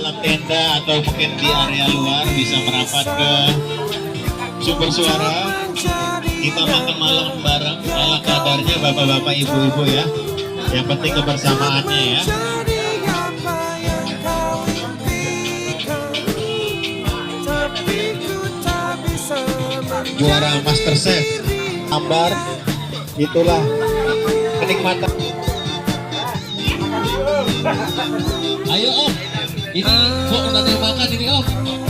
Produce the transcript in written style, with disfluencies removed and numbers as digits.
dalam tenda atau mungkin di area luar bisa merapat ke sumber suara. Kita makan malam bareng ala kadarnya bapak-bapak ibu-ibu ya. Yang penting kebersamaannya ya. Juara MasterChef Ambar, itulah kenikmatan. Ayo Om, ini kok udah makan ini Om.